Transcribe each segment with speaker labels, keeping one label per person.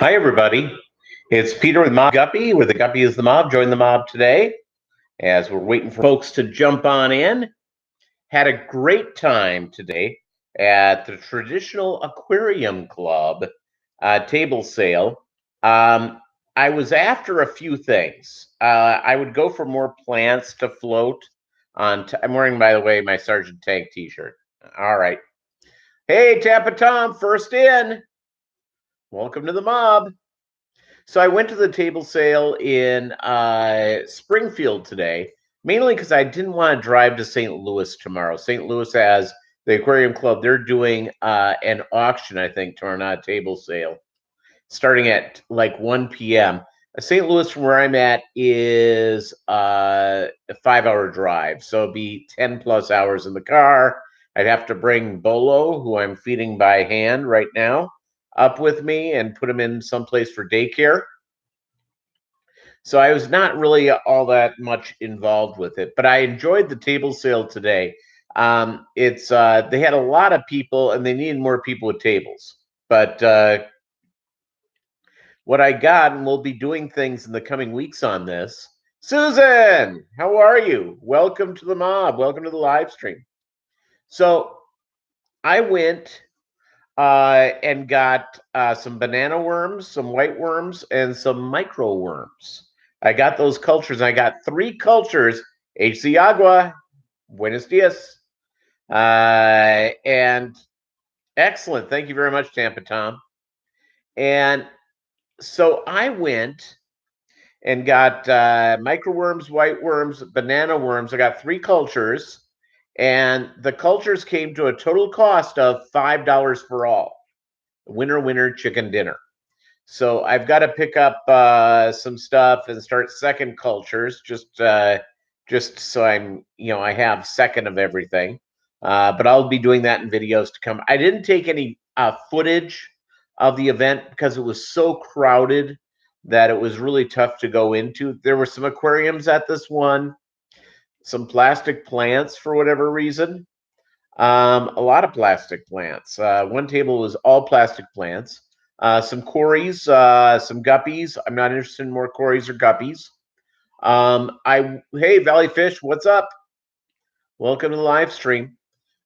Speaker 1: Hi, everybody. It's Peter with Mob Guppy, where the Guppy is the mob. Join the mob today as we're waiting for folks to jump on in. Had a great time today at the Traditional Aquarium Club table sale. I was after a few things. I would go for more plants to float on. I'm wearing, by the way, my Sergeant Tank t-shirt. All right. Hey, Tampa Tom, first in. Welcome to the mob. So I went to the table sale in Springfield today, mainly because I didn't want to drive to St. Louis tomorrow. St. Louis has the Aquarium Club. They're doing an auction, I think, tomorrow, not a table sale, starting at like 1 p.m. St. Louis from where I'm at is a 5-hour drive. So it'd be 10 plus hours in the car. I'd have to bring Bolo, who I'm feeding by hand right now, up with me and put him in someplace for daycare. So I was not really all that much involved with it, but I enjoyed the table sale today. They had a lot of people and they needed more people with tables. But what I got, and we'll be doing things in the coming weeks on this. Susan, how are you? Welcome to the mob. Welcome to the live stream. So I went and got some banana worms, some white worms, and some micro worms. I got those cultures. I got 3 cultures. HC Agua, buenos dias. And excellent. Thank you very much, Tampa Tom. And so I went and got micro worms, white worms, banana worms. I got 3 cultures. And the cultures came to a total cost of $5 for all. Winner, winner, chicken dinner. So I've got to pick up some stuff and start second cultures, just so I have second of everything. But I'll be doing that in videos to come. I didn't take any footage of the event because it was so crowded that it was really tough to go into. There were some aquariums at this one, some plastic plants for whatever reason. A lot of plastic plants. One table was all plastic plants. Some cories, some guppies. I'm not interested in more cories or guppies. Hey, Valley Fish, what's up? Welcome to the live stream.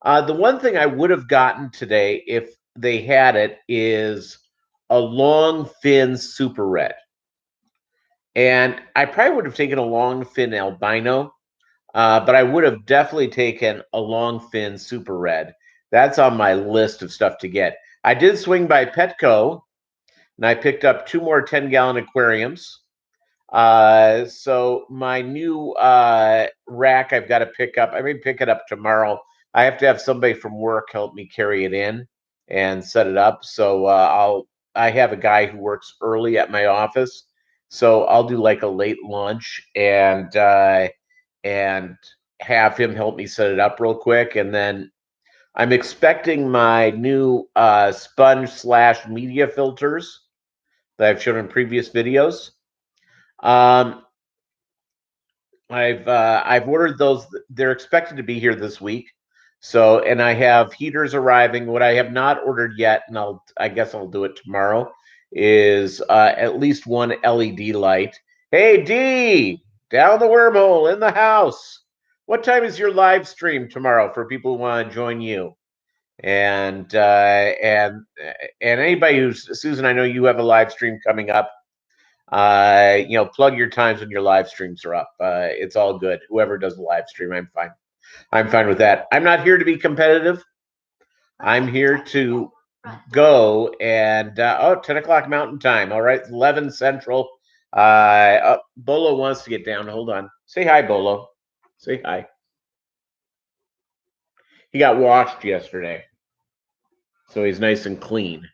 Speaker 1: The one thing I would have gotten today if they had it is a long fin super red. And I probably would have taken a long fin albino. But I would have definitely taken a long fin super red. That's on my list of stuff to get. I did swing by Petco, and I picked up 2 more 10-gallon aquariums. So my new rack I've got to pick up. I may pick it up tomorrow. I have to have somebody from work help me carry it in and set it up. So I have a guy who works early at my office. So I'll do like a late lunch and have him help me set it up real quick. And then I'm expecting my new sponge/media filters that I've shown in previous videos. I've ordered those. They're expected to be here this week. So, and I have heaters arriving. What I have not ordered yet, and I guess I'll do it tomorrow, is at least 1 LED light. Hey, D, down the wormhole in the house. What time is your live stream tomorrow for people who want to join you? And anybody who's Susan, I know you have a live stream coming up. Plug your times when your live streams are up. It's all good. Whoever does the live stream, I'm fine. I'm fine with that. I'm not here to be competitive. I'm here to go and 10 o'clock Mountain Time. All right, 11 Central. Bolo wants to get down. Hold on. Say hi, Bolo. Say hi. He got washed yesterday, so he's nice and clean.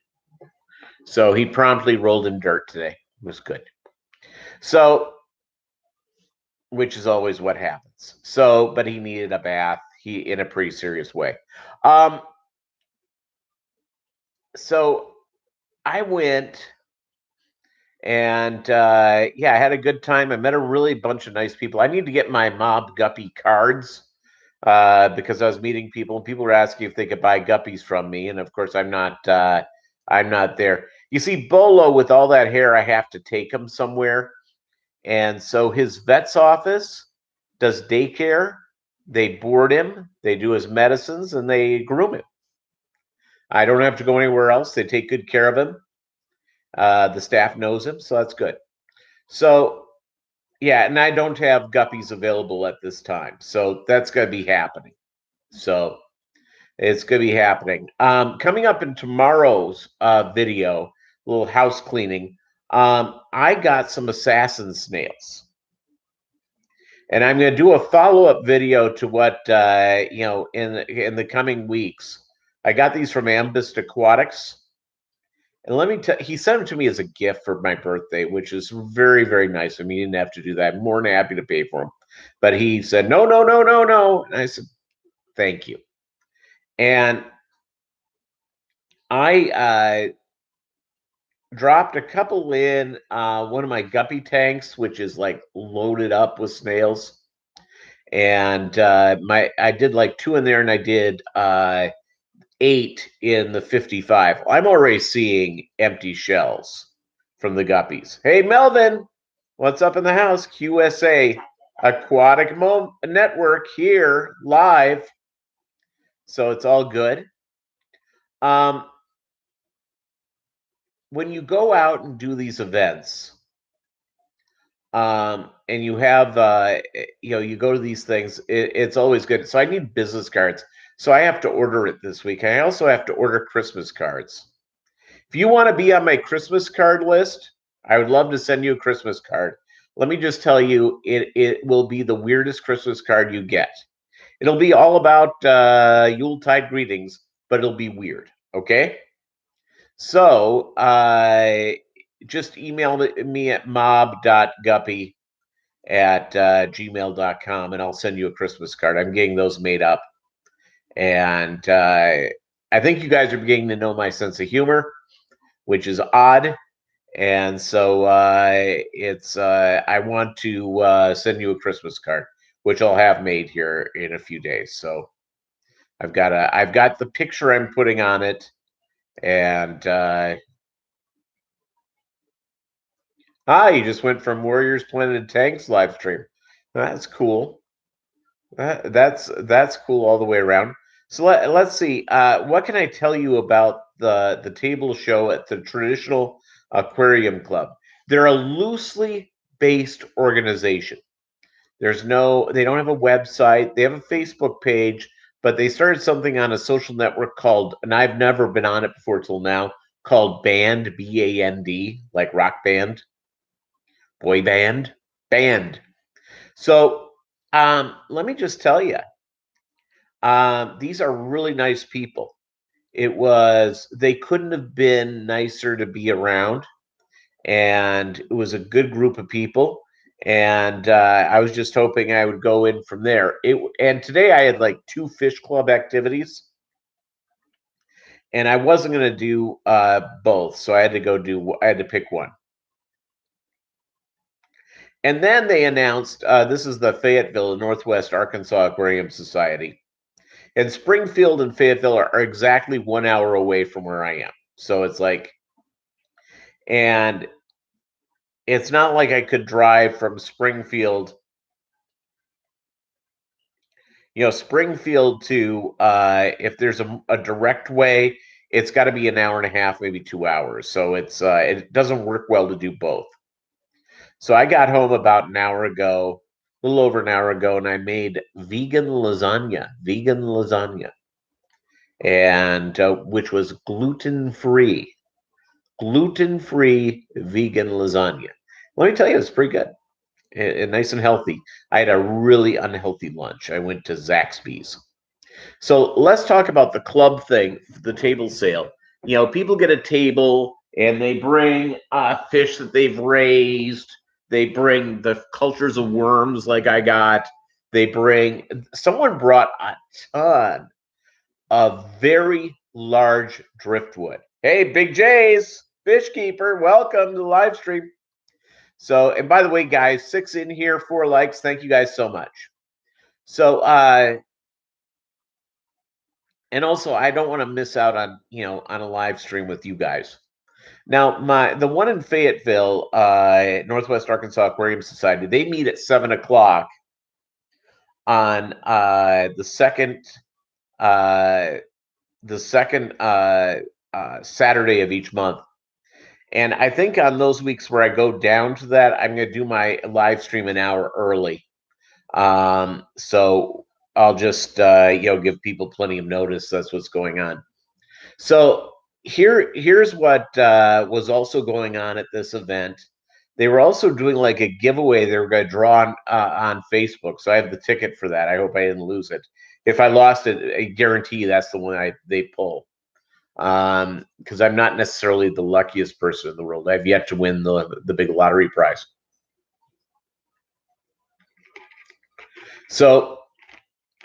Speaker 1: So he promptly rolled in dirt today. It was good. So, which is always what happens. So, but he needed a bath. In a pretty serious way. So I went and I had a good time. I met a really bunch of nice people. I need to get my Mob Guppy cards because I was meeting people and people were asking if they could buy guppies from me. And of course, I'm not there. You see, Bolo, with all that hair, I have to take him somewhere. And so his vet's office does daycare. They board him, they do his medicines, and they groom him. I don't have to go anywhere else. They take good care of him. The staff knows him, so that's good. So, yeah, and I don't have Guppies available at this time. So that's going to be happening. So it's going to be happening. Coming up in tomorrow's video, a little house cleaning, I got some assassin snails. And I'm going to do a follow-up video to what, in the coming weeks. I got these from Ambist Aquatics. And let me tell, he sent them to me as a gift for my birthday, which is very, very nice. I mean, he didn't have to do that. I'm more than happy to pay for them. But he said, no, no, no, no, no. And I said, thank you. And I dropped a couple in one of my guppy tanks, which is like loaded up with snails. And I did like 2 in there, and I did 8 in the 55. I'm already seeing empty shells from the guppies. Hey, Melvin, what's up in the house? QSA Aquatic Network here live. So it's all good. When you go out and do these events, and you have, you go to these things, it's always good. So I need business cards. So I have to order it this week. I also have to order Christmas cards. If you want to be on my Christmas card list, I would love to send you a Christmas card. Let me just tell you, it will be the weirdest Christmas card you get. It'll be all about Yuletide greetings, but it'll be weird, okay? So just email me at mob.guppy@gmail.com, and I'll send you a Christmas card. I'm getting those made up. And I think you guys are beginning to know my sense of humor, which is odd. And so I want to send you a Christmas card, which I'll have made here in a few days. So I've got the picture I'm putting on it, and you just went from Warriors Planet Tanks live stream. That's cool. That's cool all the way around. So let's see. What can I tell you about the table show at the Traditional Aquarium Club? They're a loosely based organization. They don't have a website. They have a Facebook page, but they started something on a social network called, and I've never been on it before till now, called Band, BAND, like rock band, boy band, band. So let me just tell you, these are really nice people. They couldn't have been nicer to be around, and it was a good group of people. And I was just hoping I would go in from there. And today I had like 2 fish club activities, and I wasn't going to do both, so I had to pick one. And then they announced this is the Fayetteville, Northwest Arkansas Aquarium Society. And Springfield and Fayetteville are exactly 1 hour away from where I am. So it's like, and it's not like I could drive from Springfield, Springfield to, if there's a direct way, it's got to be an hour and a half, maybe 2 hours. So it doesn't work well to do both. So I got home about an hour ago, a little over an hour ago, and I made vegan lasagna, and which was gluten-free vegan lasagna. Let me tell you, it's pretty good and nice and healthy. I had a really unhealthy lunch. I went to Zaxby's. So let's talk about the club thing, the table sale. People get a table and they bring fish that they've raised. They bring the cultures of worms like I got. Someone brought a ton of very large driftwood. Hey, Big J's, Fish Keeper, welcome to the live stream. So, and by the way, guys, 6 in here, 4 likes. Thank you guys so much. So, and also, I don't want to miss out on, on a live stream with you guys. Now, the one in Fayetteville, Northwest Arkansas Aquarium Society, they meet at 7 o'clock on uh, the second Saturday of each month. And I think on those weeks where I go down to that, I'm going to do my live stream an hour early. So I'll just give people plenty of notice. That's what's going on. So here's what was also going on at this event. They were also doing like a giveaway they were going to draw on Facebook. So I have the ticket for that. I hope I didn't lose it. If I lost it, I guarantee you that's the one they pull. Because I'm not necessarily the luckiest person in the world. I've yet to win the big lottery prize. So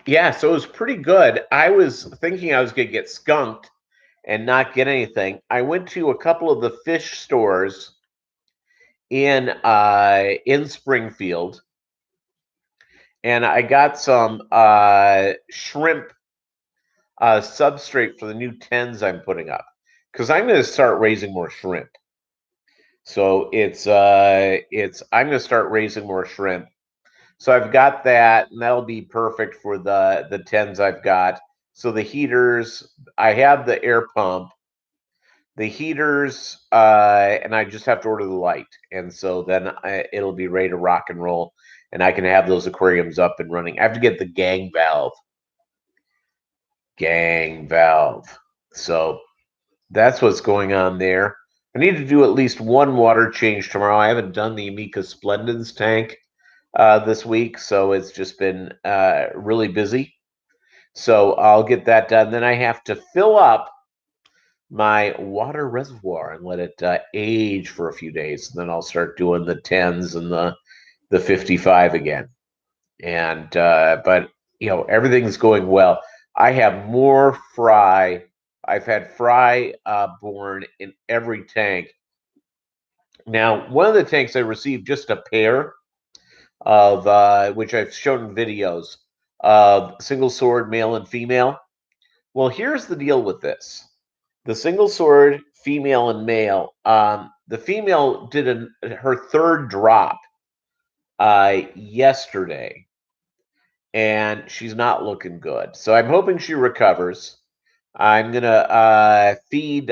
Speaker 1: yeah, so it was pretty good. I was thinking I was going to get skunked and not get anything. I went to a couple of the fish stores in Springfield, and I got some shrimp substrate for the new tens I'm putting up because I'm going to start raising more shrimp. So I'm going to start raising more shrimp. So I've got that, and that'll be perfect for the tens I've got. So the heaters, I have the air pump, the heaters, and I just have to order the light, and so then it'll be ready to rock and roll, and I can have those aquariums up and running. I have to get the gang valve. So that's what's going on there. I need to do at least one water change tomorrow. I haven't done the Amica Splendens tank this week, so it's just been really busy. So I'll get that done. Then I have to fill up my water reservoir and let it age for a few days. And then I'll start doing the 10s and the 55 again. And but everything's going well. I have more fry. I've had fry born in every tank. Now, one of the tanks I received just a pair of which I've shown videos of single sword male and female. Well, here's the deal with this. The single sword, female and male. The female did her third drop yesterday, and she's not looking good. So I'm hoping she recovers. I'm gonna feed.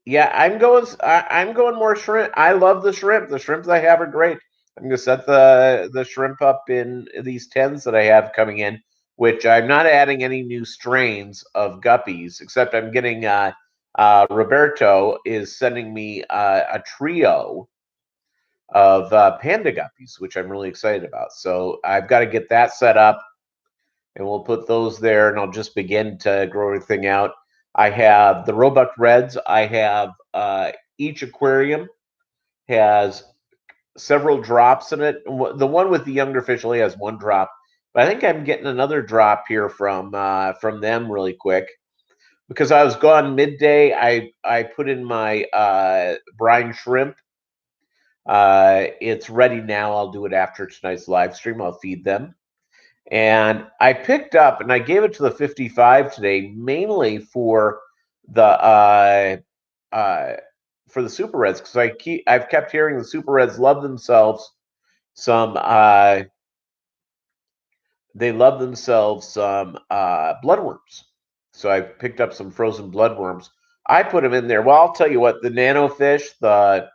Speaker 1: Yeah, I'm going more shrimp. I love the shrimp. The shrimps I have are great. I'm gonna set the shrimp up in these tens that I have coming in, which I'm not adding any new strains of guppies, except I'm getting Roberto is sending me a trio of panda guppies, which I'm really excited about. So I've got to get that set up, and we'll put those there, and I'll just begin to grow everything out. I have the Roebuck Reds. I have each aquarium has several drops in it. The one with the younger fish only has one drop, but I think I'm getting another drop here from them really quick because I was gone midday. I put in my brine shrimp. It's ready now. I'll do it after tonight's live stream. I'll feed them. And I picked up and I gave it to the 55 today, mainly for the Super Reds, because I've kept hearing the Super Reds love themselves some bloodworms. So I picked up some frozen bloodworms. I put them in there. Well, I'll tell you what, the nano fish, the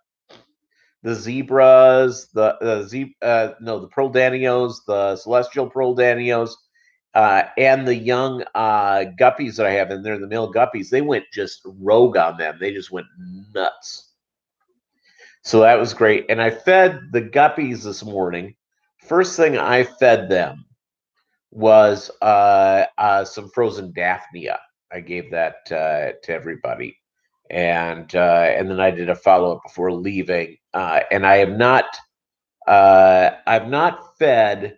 Speaker 1: zebras, the pearl danios, the celestial pearl danios, and the young guppies that I have in there, the male guppies, they went just rogue on them. They just went nuts. So that was great. And I fed the guppies this morning. First thing I fed them was some frozen Daphnia. I gave that to everybody. And then I did a follow-up before leaving. And I have not I've not fed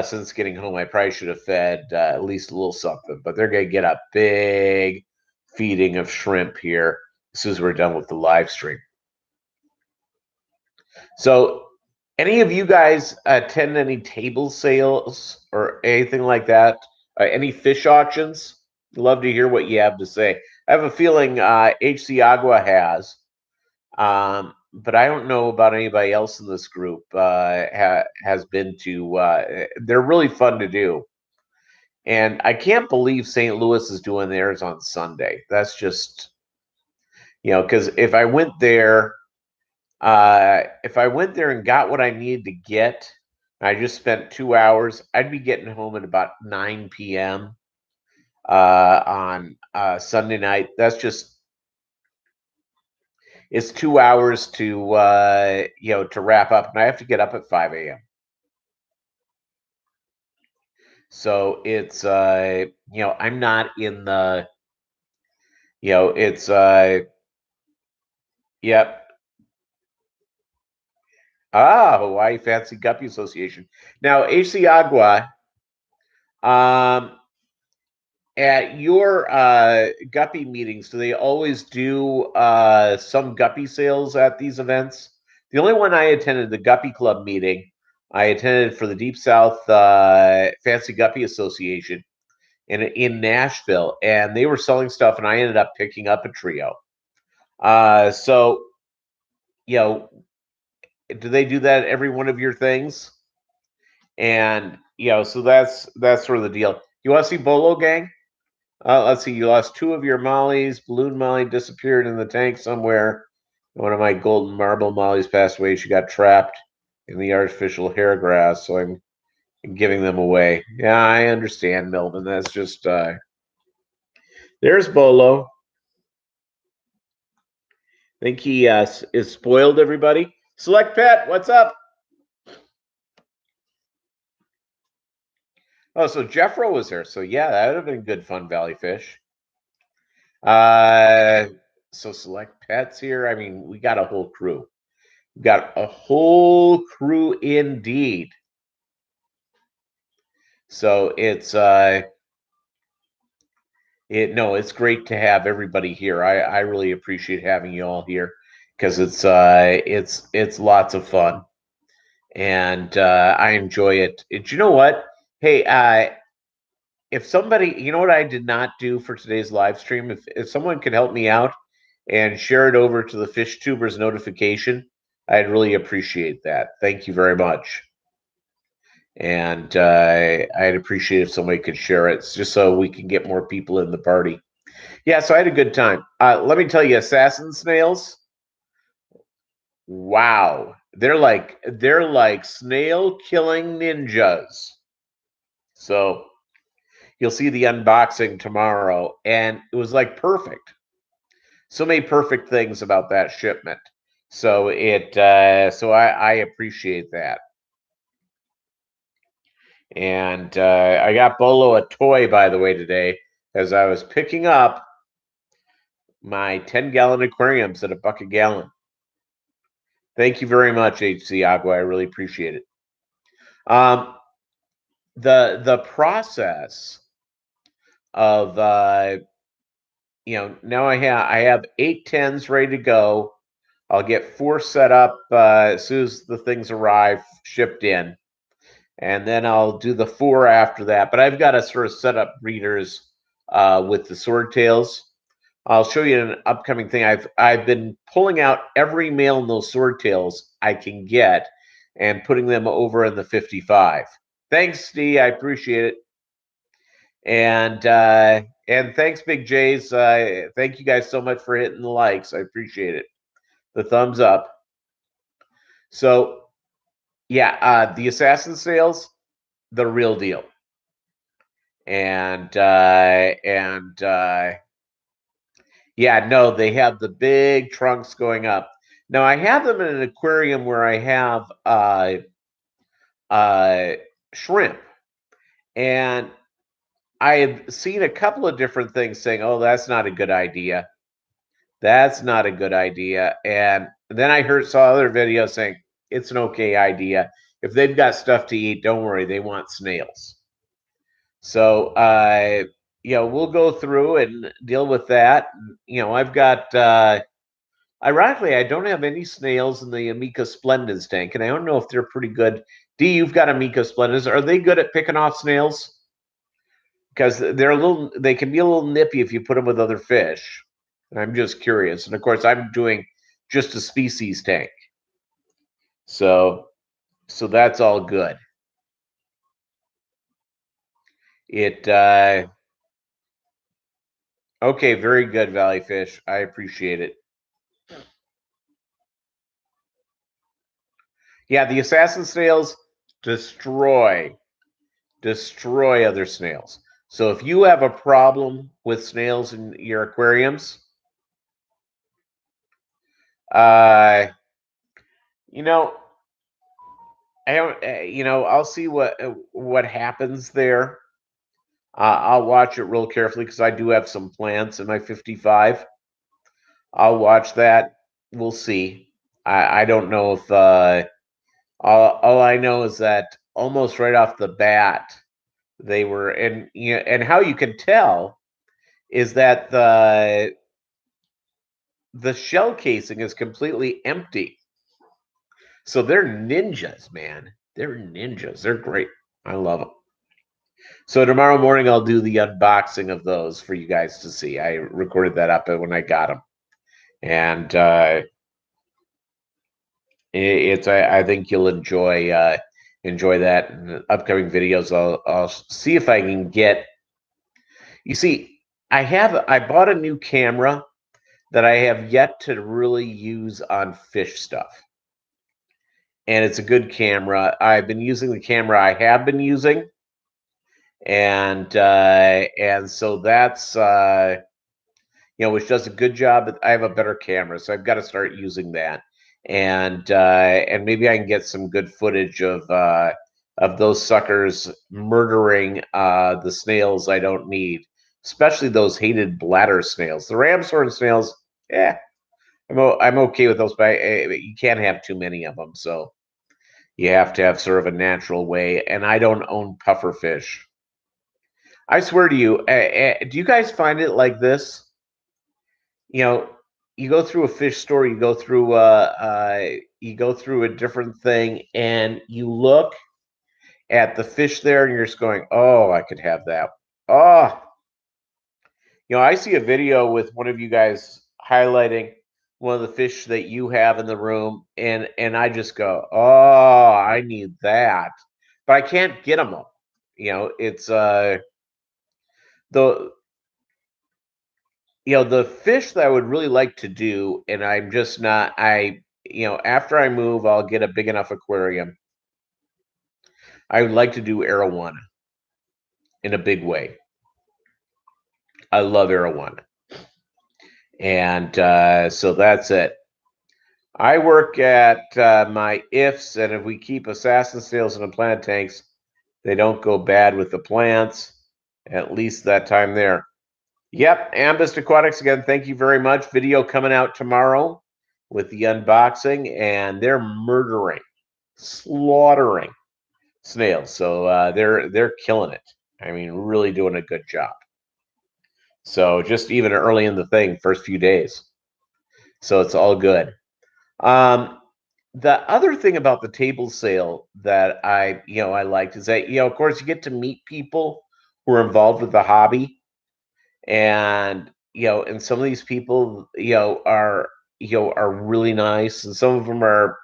Speaker 1: since getting home. I probably should have fed at least a little something, but they're going to get a big feeding of shrimp here as soon as we're done with the live stream. So any of you guys attend any table sales or anything like that? Any fish auctions Love to hear what you have to say. I have a feeling HC Agua has, but I don't know about anybody else in this group has been to. They're really fun to do. And I can't believe St. Louis is doing theirs on Sunday. That's just, because if I went there and got what I needed to get, I just spent 2 hours, I'd be getting home at about 9 p.m. On Sunday night. That's just, it's 2 hours to wrap up, and I have to get up at 5 a.m. So it's I'm not in the it's yep. Hawaii Fancy Guppy Association. Now, HC Agua, at your guppy meetings, do they always do some guppy sales at these events? The only one I attended, the Guppy Club meeting, I attended for the Deep South Fancy Guppy Association in Nashville, and they were selling stuff, and I ended up picking up a trio. So, do they do that at every one of your things? And so that's sort of the deal. You want to see Bolo Gang? Let's see. You lost 2 of your mollies. Balloon Molly disappeared in the tank somewhere. One of my golden marble mollies passed away. She got trapped in the artificial hair grass, so I'm giving them away. Yeah, I understand, Melvin. That's just there's Bolo. I think he is spoiled everybody. Select Pet, what's up? Oh, so Jeffro was there. So yeah, that would have been good fun, Valley Fish. So Select Pets here. I mean, we got a whole crew. We got a whole crew indeed. So it's it's great to have everybody here. I really appreciate having you all here because it's lots of fun, and I enjoy it. Do you know what? Hey, if somebody, you know what I did not do for today's live stream? If someone could help me out and share it over to the Fish Tubers notification, I'd really appreciate that. Thank you very much. And I'd appreciate if somebody could share it just so we can get more people in the party. Yeah, so I had a good time. Let me tell you, assassin snails. Wow, they're like snail killing ninjas. So you'll see the unboxing tomorrow, and it was like perfect. So many perfect things about that shipment. So I appreciate that. And I got Bolo a toy, by the way, today as I was picking up my 10-gallon aquariums at $1 a gallon. Thank you very much, HC Agua. I really appreciate it. The process of now I have 8 10s ready to go. I'll get 4 set up as soon as the things arrive, shipped in, and then I'll do the 4 after that. But I've got to sort of set up breeders with the swordtails. I'll show you an upcoming thing. I've been pulling out every male in those swordtails I can get and putting them over in the 55. Thanks, Steve. I appreciate it. And thanks, Big J's. Thank you guys so much for hitting the likes. I appreciate it. The thumbs up. So, yeah, the assassin sales, the real deal. And yeah, no, they have the big trunks going up. Now I have them in an aquarium where I have shrimp, and I have seen a couple of different things saying, "Oh, that's not a good idea. That's not a good idea." And then I saw other videos saying it's an okay idea. If they've got stuff to eat, don't worry, they want snails. So we'll go through and deal with that. I've got ironically, I don't have any snails in the Amica Splendids tank, and I don't know if they're pretty good. D, you've got Amica Splendids. Are they good at picking off snails? because they can be a little nippy if you put them with other fish. And I'm just curious. And of course, I'm doing just a species tank. So that's all good. Okay, very good, Valley Fish. I appreciate it. Yeah, the assassin snails destroy other snails. So if you have a problem with snails in your aquariums, you know, I don't, I'll see what happens there. I'll watch it real carefully because I do have some plants in my 55. I'll watch that. We'll see. I don't know if all I know is that almost right off the bat they were, and how you can tell is that the shell casing is completely empty. So they're ninjas, man. They're ninjas. They're great. I love them. So tomorrow morning I'll do the unboxing of those for you guys to see. I recorded that up when I got them, and I think you'll enjoy that in the upcoming videos. I'll see if I can get. You see, I bought a new camera that I have yet to really use on fish stuff, and it's a good camera. I've been using the camera I have been using, and so that's which does a good job. I have a better camera, so I've got to start using that, and maybe I can get some good footage of those suckers murdering the snails I don't need, especially those hated bladder snails. The ramshorn snails, yeah, I'm okay with those, but you can't have too many of them, so you have to have sort of a natural way. And I don't own puffer fish. I swear to you, do you guys find it like this? You go through a fish store, you go through a different thing, and you look at the fish there, and you're just going, "Oh, I could have that." Oh, I see a video with one of you guys highlighting one of the fish that you have in the room, and I just go, "Oh, I need that," but I can't get them all. It's the the fish that I would really like to do, and I'm just not. After I move, I'll get a big enough aquarium. I would like to do arowana in a big way. I love arowana, and so that's it. I work at my ifs, and if we keep assassin snails in the plant tanks, they don't go bad with the plants. At least that time there. Yep, Ambus Aquatics again. Thank you very much. Video coming out tomorrow with the unboxing, and they're murdering, slaughtering snails. So they're killing it. I mean, really doing a good job. So just even early in the thing, first few days. So it's all good. The other thing about the table sale that I liked is that of course you get to meet people who are involved with the hobby, and and some of these people are really nice, and some of them are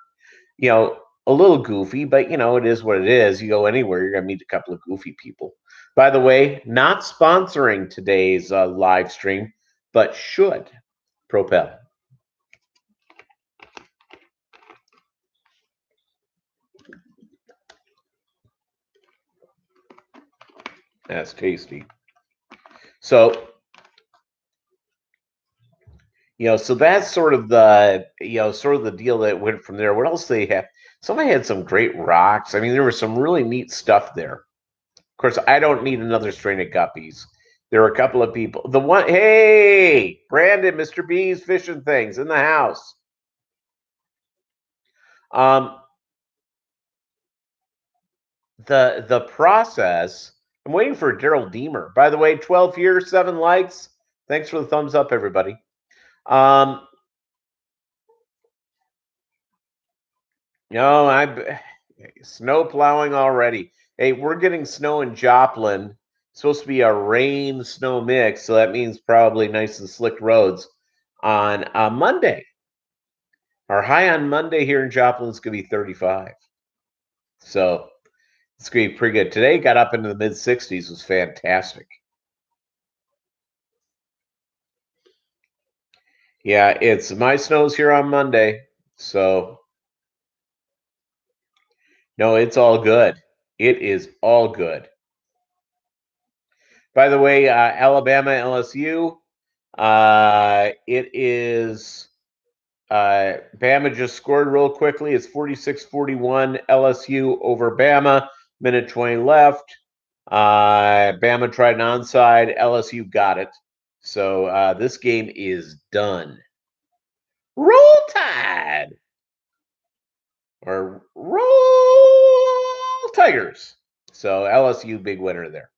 Speaker 1: a little goofy, but it is what it is. You go anywhere, you're gonna meet a couple of goofy people. By the way, not sponsoring today's live stream, but should Propel. That's tasty. So so that's sort of the deal that went from there. What else they have? Somebody had some great rocks. I mean, there was some really neat stuff there. Of course, I don't need another strain of guppies. There were a couple of people. Hey, Brandon, Mr. B's fishing things in the house. The process. I'm waiting for Daryl Deemer. By the way, 12 years, 7 likes. Thanks for the thumbs up, everybody. No, I'm snow plowing already. Hey, we're getting snow in Joplin, supposed to be a rain snow mix, so that means probably nice and slick roads on Monday. Our high on Monday here in Joplin is going to be 35. So it's going to be pretty good. Today got up into the mid 60s, was fantastic. Yeah, it's my snow's here on Monday. So no, it's all good. It is all good. By the way, Alabama LSU. It is Bama just scored real quickly. It's 46-41 LSU over Bama. Minute 20 left. Bama tried an onside. LSU got it. So this game is done. Roll Tide! Or Roll Tigers! So LSU, big winner there.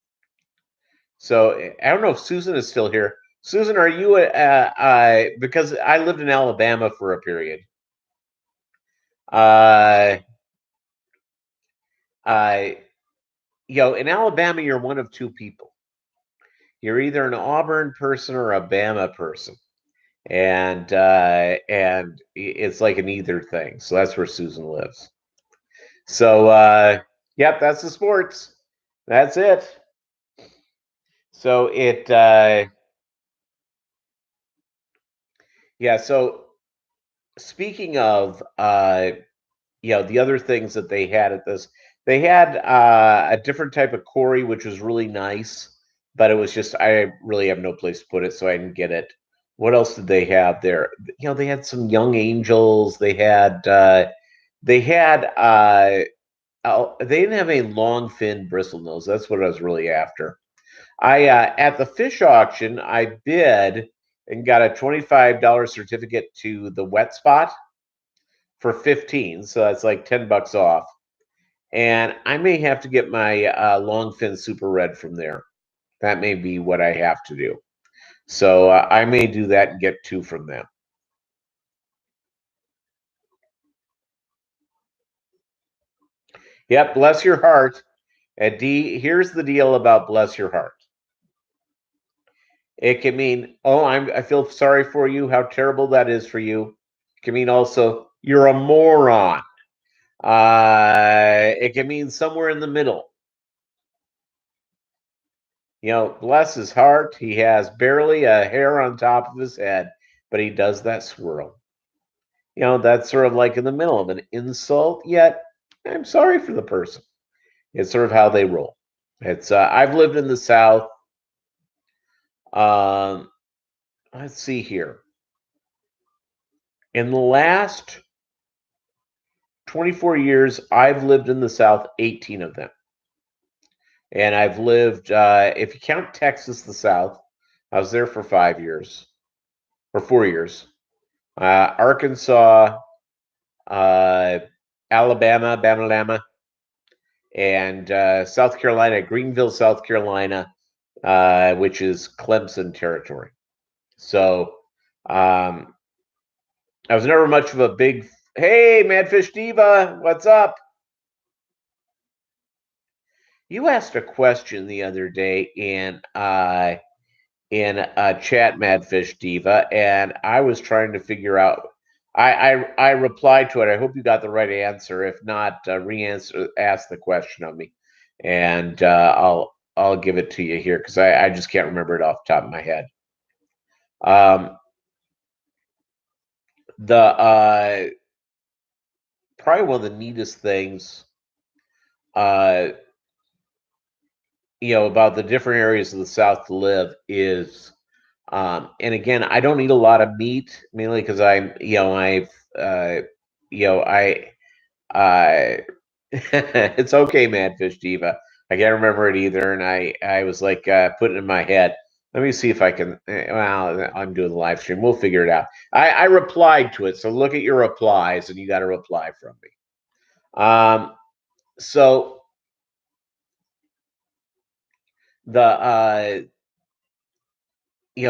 Speaker 1: So I don't know if Susan is still here. Susan, are you because I lived in Alabama for a period. In Alabama, you're one of two people. You're either an Auburn person or a Bama person, and it's like an either thing. So that's where Susan lives. So yep, that's the sports. That's it. So yeah. So speaking of the other things that they had at this, they had a different type of Corey, which was really nice, but it was just I really have no place to put it, so I didn't get it. What else did they have there? They had some young angels. They had they didn't have a long fin bristle nose. That's what I was really after. I at the fish auction, I bid and got a $25 certificate to the wet spot for 15, so that's like $10 off. And I may have to get my longfin super red from there. That may be what I have to do. So I may do that and get 2 from them. Yep, bless your heart. And D, here's the deal about bless your heart. It can mean, oh, I feel sorry for you, how terrible that is for you. It can mean also, you're a moron. It can mean somewhere in the middle. Bless his heart, he has barely a hair on top of his head, but he does that swirl. That's sort of like in the middle of an insult, yet I'm sorry for the person. It's sort of how they roll. It's I've lived in the South. Um, let's see here. In the last 24 years, I've lived in the South, 18 of them. And I've lived, if you count Texas, the South, I was there for 5 years or 4 years. Arkansas, Alabama, Bama, and South Carolina, Greenville, South Carolina, which is Clemson territory. So I was never much of a big. Hey, Madfish Diva, what's up? You asked a question the other day in a chat, Madfish Diva, and I was trying to figure out. I replied to it. I hope you got the right answer. If not, ask the question of me, and I'll give it to you here because I just can't remember it off the top of my head. The probably one of the neatest things, about the different areas of the South to live is. And again, I don't eat a lot of meat, mainly because it's okay, Madfish Diva. I can't remember it either, and I was like putting it in my head. Let me see if I can. Well, I'm doing the live stream. We'll figure it out. I replied to it, so look at your replies, and you got a reply from me. So the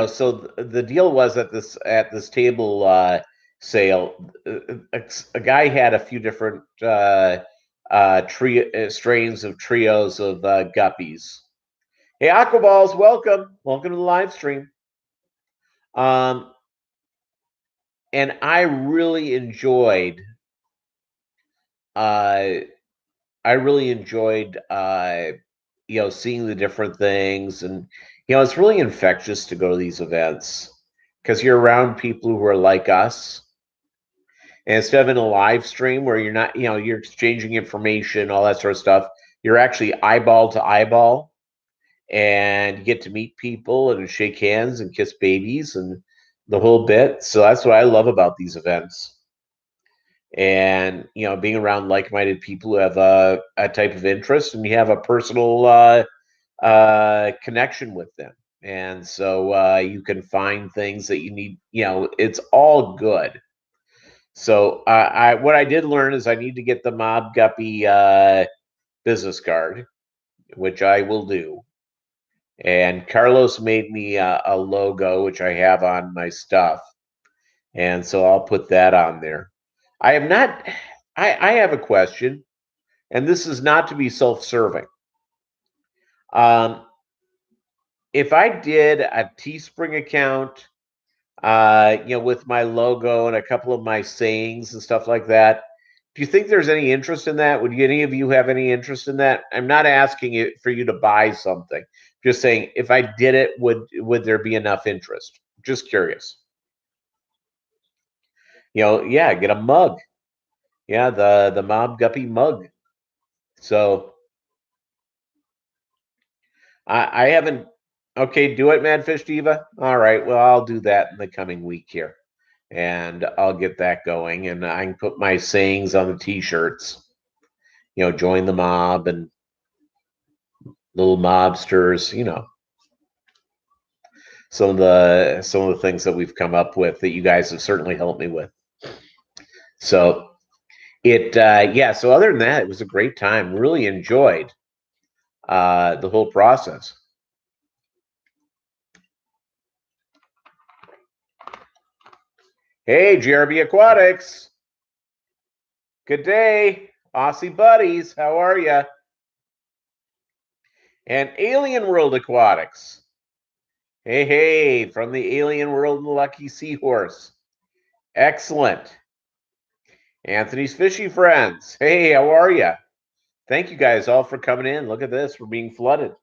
Speaker 1: so the deal was at this table sale, a guy had a few different strains of trios of guppies, Hey, Aquaballs, welcome. Welcome to the live stream. And I really enjoyed seeing the different things, and it's really infectious to go to these events because you're around people who are like us. And instead of in a live stream where you're not, you're exchanging information, all that sort of stuff, you're actually eyeball to eyeball, and you get to meet people and shake hands and kiss babies and the whole bit. So that's what I love about these events. And being around like-minded people who have a type of interest, and you have a personal connection with them, and so you can find things that you need. It's all good. So what I did learn is I need to get the Mobb Guppy business card, which I will do. And Carlos made me a logo, which I have on my stuff, and so I'll put that on there. I have not. I have a question, and this is not to be self-serving. If I did a Teespring account, with my logo and a couple of my sayings and stuff like that, do you think there's any interest in that? Would any of you have any interest in that? I'm not asking it for you to buy something. Just saying, if I did it, would there be enough interest? Just curious. Yeah, get a mug. Yeah, the Mobb Guppy mug. So I haven't. Okay, do it, Madfish Diva. All right, well, I'll do that in the coming week here, and I'll get that going, and I can put my sayings on the T-shirts. Join the mob and little mobsters. Some of the things that we've come up with that you guys have certainly helped me with. So yeah. So other than that, it was a great time. Really enjoyed the whole process. Hey, GRB Aquatics. Good day, Aussie buddies. How are you? And Alien World Aquatics. Hey, from the Alien World and the Lucky Seahorse. Excellent. Anthony's Fishy Friends. Hey, how are you? Thank you guys all for coming in. Look at this. We're being flooded.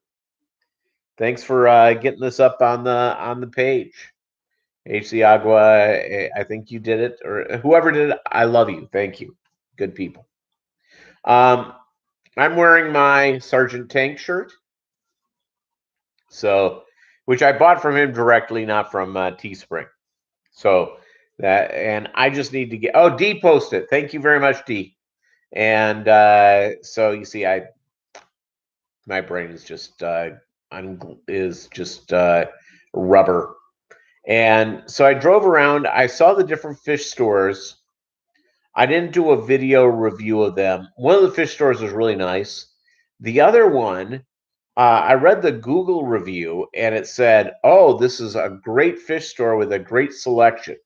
Speaker 1: Thanks for getting this up on the page. HC Agua, I think you did it, or whoever did it. I love you. Thank you. Good people. I'm wearing my Sergeant Tank shirt, so which I bought from him directly, not from Teespring. So that, and I just need to get. Oh, D posted. Thank you very much, D. And so you see, my brain is just rubber. And so I drove around. I saw the different fish stores. I didn't do a video review of them. One of the fish stores was really nice. The other one, I read the Google review, and it said, "Oh, this is a great fish store with a great selection."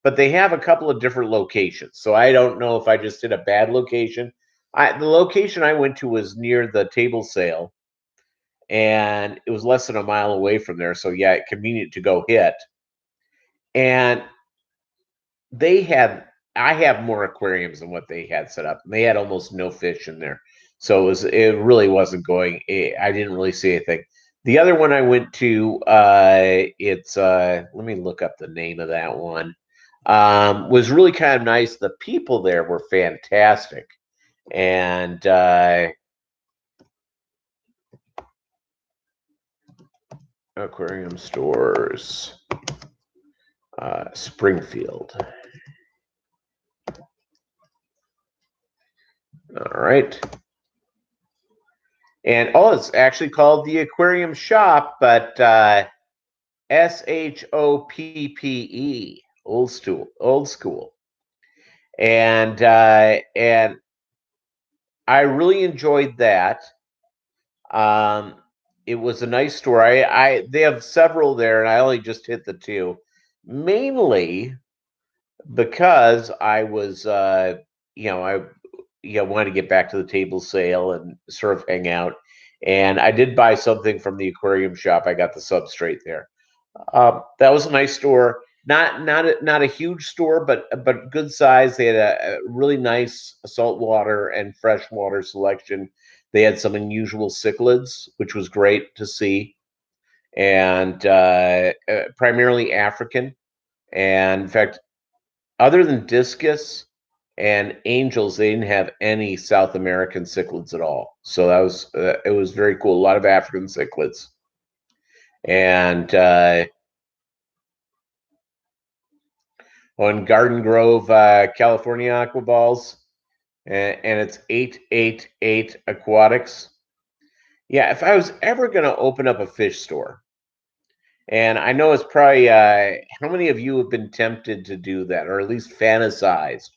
Speaker 1: But they have a couple of different locations, so I don't know if I just did a bad location. The location I went to was near the table sale, and it was less than a mile away from there. So yeah, convenient to go hit. And I have more aquariums than what they had set up. And they had almost no fish in there. So it really wasn't going. I didn't really see anything. The other one I went to, it's let me look up the name of that one. Was really kind of nice. The people there were fantastic. And aquarium stores, Springfield. All right. And it's actually called the Aquarium Shop, but SHOPPE, old school. And I really enjoyed that. It was a nice store. They have several there, and I only just hit the two, mainly because I was I wanted to get back to the table sale and sort of hang out. And I did buy something from the aquarium shop. I got the substrate there. That was a nice store. Not a huge store, but good size. They had a really nice saltwater and freshwater selection. They had some unusual cichlids, which was great to see, and primarily African. And in fact, other than discus and angels, they didn't have any South American cichlids at all. So that was it was very cool. A lot of African cichlids, and on Garden Grove, California Aqua Balls, and it's 888 Aquatics. Yeah, if I was ever going to open up a fish store, and I know it's probably how many of you have been tempted to do that, or at least fantasized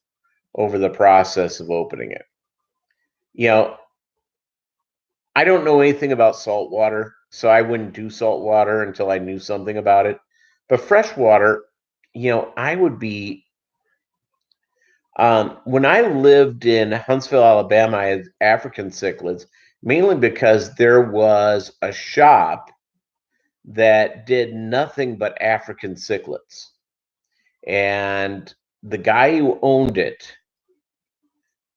Speaker 1: over the process of opening it? You know, I don't know anything about saltwater, so I wouldn't do saltwater until I knew something about it. But freshwater, I would be. When I lived in Huntsville, Alabama, I had African cichlids, mainly because there was a shop that did nothing but African cichlids. And the guy who owned it,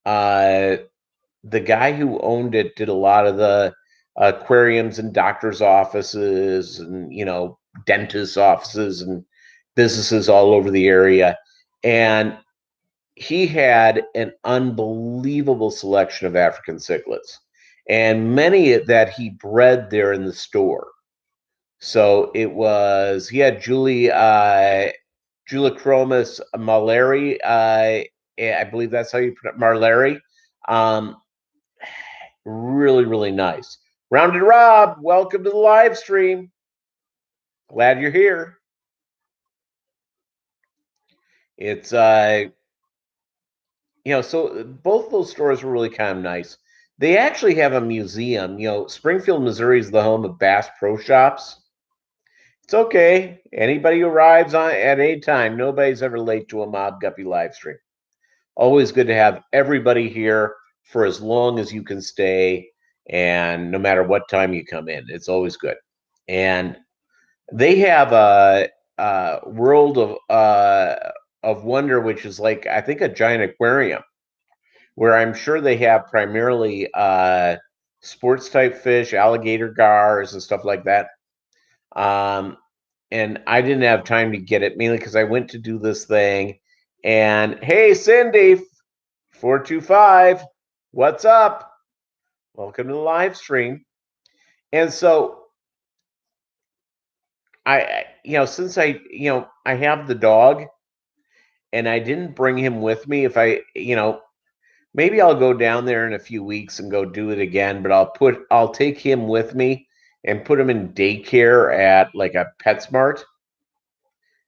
Speaker 1: uh, did a lot of the aquariums and doctors' offices and dentists' offices and businesses all over the area. And he had an unbelievable selection of African cichlids, and many that he bred there in the store. So he had Julichromis malari. I believe that's how you pronounce Marleri. Um, really, really nice. Rounded Rob, welcome to the live stream. Glad you're here. It's so both those stores were really kind of nice. They actually have a museum. Springfield, Missouri is the home of Bass Pro Shops. It's okay. Anybody who arrives on at any time, nobody's ever late to a Mobb Guppy live stream. Always good to have everybody here for as long as you can stay, and no matter what time you come in, it's always good. And they have a world of wonder, which is like I think a giant aquarium, where I'm sure they have primarily sports type fish, alligator gars, and stuff like that. And I didn't have time to get it, mainly because I went to do this thing. And hey, Cindy, 425, what's up? Welcome to the live stream. And so since I have the dog and I didn't bring him with me, if maybe I'll go down there in a few weeks and go do it again, but I'll take him with me and put him in daycare at like a PetSmart.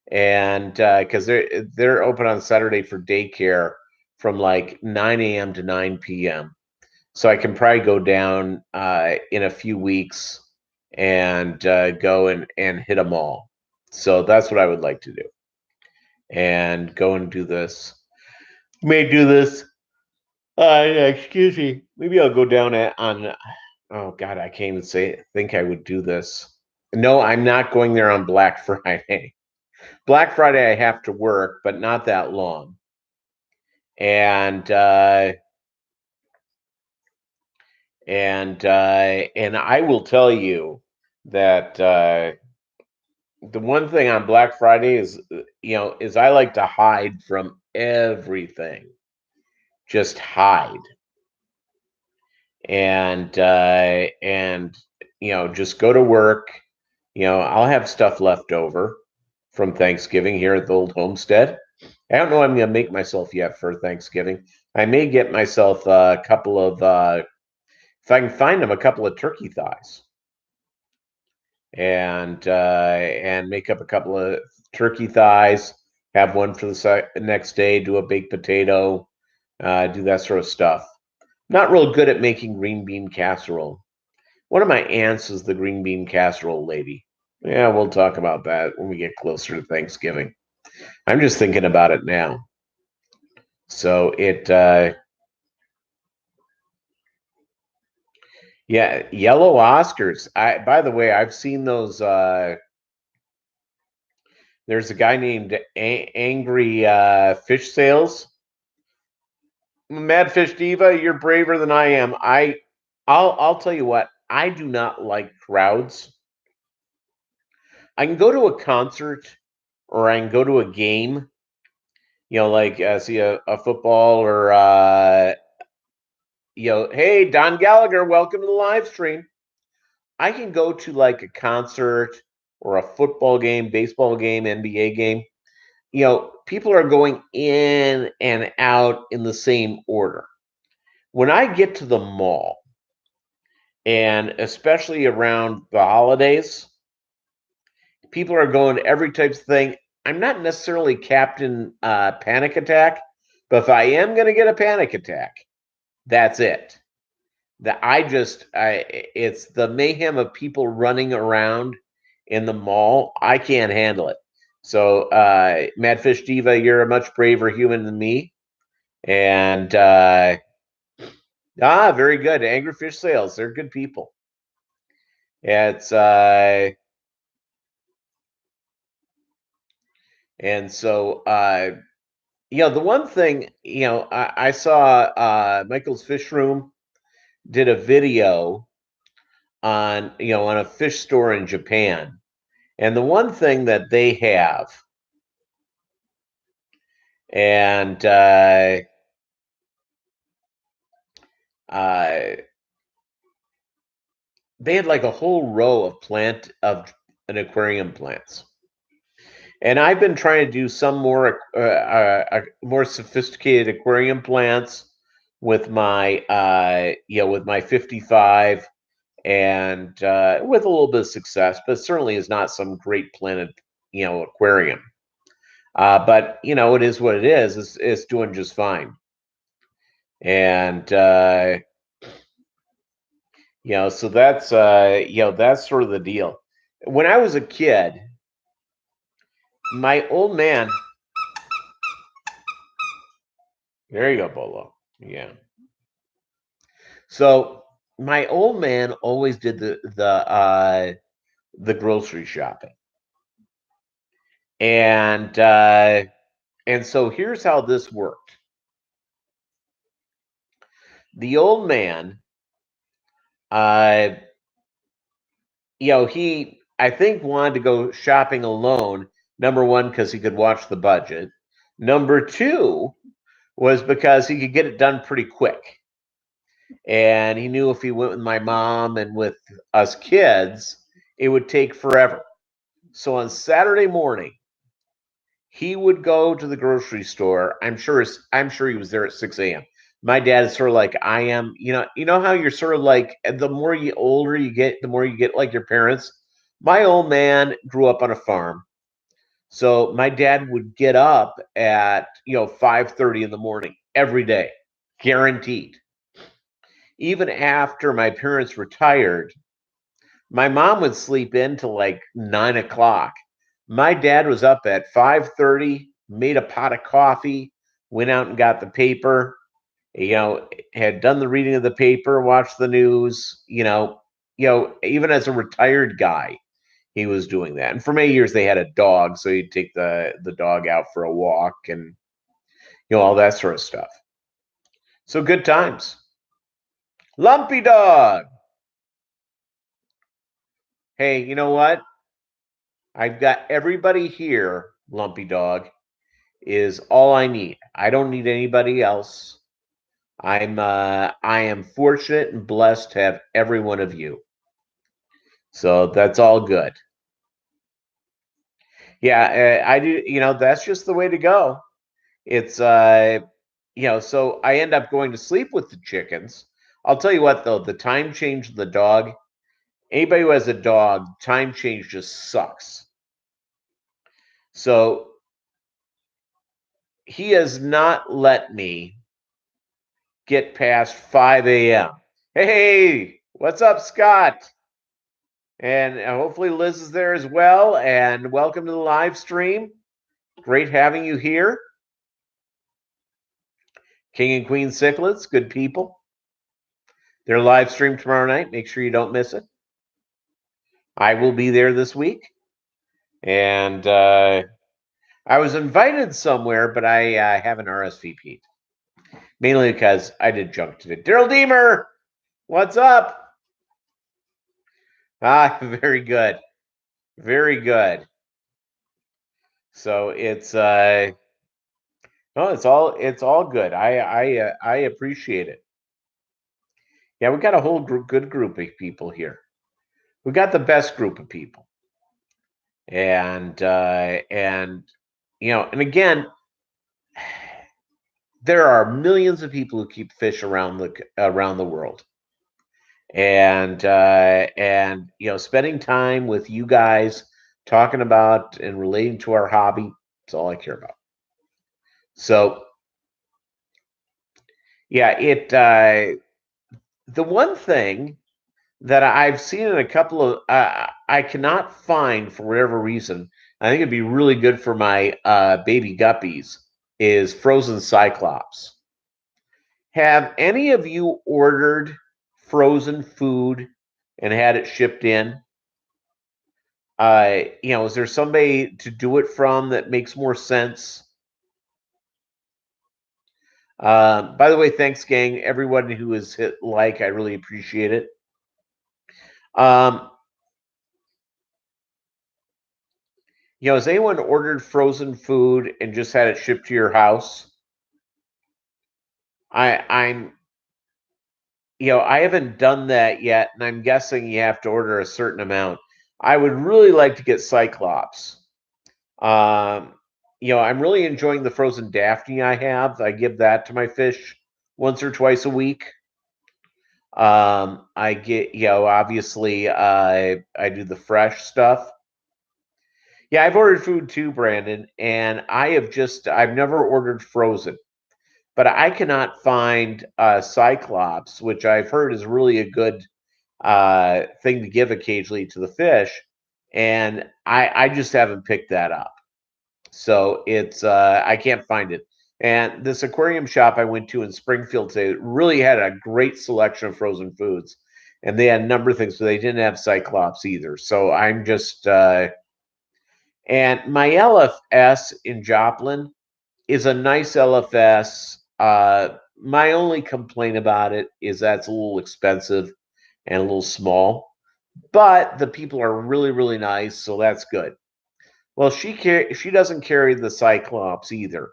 Speaker 1: And because they're open on Saturday for daycare from like 9 a.m. to 9 p.m. So I can probably go down in a few weeks and go and hit them all. So that's what I would like to do. And go and do this. May do this. Excuse me. Maybe I'll go down on. Oh God, I can't even think I would do this. No, I'm not going there on Black Friday. Black Friday I have to work, but not that long. And I will tell you that the one thing on Black Friday is I like to hide from everything. Just hide. And just go to work. I'll have stuff left over from Thanksgiving here at the old homestead. I don't know what I'm going to make myself yet for Thanksgiving. I may get myself a couple of, if I can find them, a couple of turkey thighs, and make up a couple of turkey thighs. Have one for the next day. Do a baked potato. Do that sort of stuff. Not real good at making green bean casserole. One of my aunts is the green bean casserole lady. Yeah, we'll talk about that when we get closer to Thanksgiving. I'm just thinking about it now. So Yeah, yellow Oscars. By the way, I've seen those. There's a guy named Angry Fish Sales. Mad Fish Diva, you're braver than I am. I'll tell you what. I do not like crowds. I can go to a concert or I can go to a game. Like see a football or hey, Don Gallagher, welcome to the live stream. I can go to like a concert or a football game, baseball game, NBA game. People are going in and out in the same order. When I get to the mall, and especially around the holidays, people are going to every type of thing. I'm not necessarily Captain Panic Attack, but if I am going to get a panic attack, that's it. It's the mayhem of people running around in the mall. I can't handle it. So, Madfish Diva, you're a much braver human than me. And very good. Angry Fish Sales, they're good people. It's and so the one thing I saw Michael's Fish Room did a video on on a fish store in Japan, and the one thing that they have, and they had like a whole row of an aquarium plants. And I've been trying to do some more sophisticated aquarium plants with my with my 55 and with a little bit of success, but certainly is not some great planted aquarium. But it is what it is. It's doing just fine. And so that's that's sort of the deal. When I was a kid, my old man. There you go, Bolo. Yeah. So my old man always did the grocery shopping, and so here's how this worked. The old man, he I think wanted to go shopping alone. Number one, because he could watch the budget. Number two was because he could get it done pretty quick. And he knew if he went with my mom and with us kids, it would take forever. So on Saturday morning, he would go to the grocery store. I'm sure he was there at 6 a.m. My dad is sort of like I am. You know how you're sort of like the more older you get, the more you get like your parents. My old man grew up on a farm. So my dad would get up at 5:30 in the morning every day, guaranteed. Even after my parents retired, my mom would sleep in till like 9 o'clock. My dad was up at 5:30, made a pot of coffee, went out and got the paper, had done the reading of the paper, watched the news, even as a retired guy, he was doing that. And for many years they had a dog, so he'd take the dog out for a walk and all that sort of stuff. So good times. Lumpy Dog. Hey, you know what? I've got everybody here, Lumpy Dog, is all I need. I don't need anybody else. I am fortunate and blessed to have every one of you. So that's all good. Yeah, I do, that's just the way to go. It's so I end up going to sleep with the chickens. I'll tell you what though, the time change of the dog, anybody who has a dog, time change just sucks. So he has not let me get past 5 a.m. Hey, what's up, Scott? And hopefully Liz is there as well. And welcome to the live stream. Great having you here. King and Queen Cichlids, good people. Their live stream tomorrow night. Make sure you don't miss it. I will be there this week. And I was invited somewhere, but I haven't RSVP'd. Mainly because I did junk today. Daryl Deemer, what's up? Ah, very good. Very good. So it's no, it's all good. I appreciate it. Yeah, we got a whole good group of people here. We got the best group of people. And you know, and again, there are millions of people who keep fish around the world. And you know, spending time with you guys, talking about and relating to our hobby, that's all I care about. So yeah, the one thing that I've seen in a couple of I cannot find for whatever reason. I think it'd be really good for my baby guppies is frozen cyclops. Have any of you ordered frozen food and had it shipped in? You know, is there somebody to do it from that makes more sense? By the way, thanks, gang. Everyone who has hit like, I really appreciate it. You know, has anyone ordered frozen food and just had it shipped to your house? I'm, you know, I haven't done that yet, and I'm guessing you have to order a certain amount. I would really like to get Cyclops. Um, you know, I'm really enjoying the frozen Daphne I have. I give that to my fish once or twice a week. I get, you know, obviously, I do the fresh stuff. Yeah, I've ordered food too, Brandon, and I've never ordered frozen, but I cannot find Cyclops, which I've heard is really a good thing to give occasionally to the fish, and I just haven't picked that up. So it's I can't find it. And this aquarium shop I went to in Springfield today really had a great selection of frozen foods, and they had a number of things, but they didn't have Cyclops either. So I'm just and my LFS in Joplin is a nice LFS. My only complaint about it is that it's a little expensive and a little small, but the people are really, really nice, so that's good. Well, she doesn't carry the Cyclops either,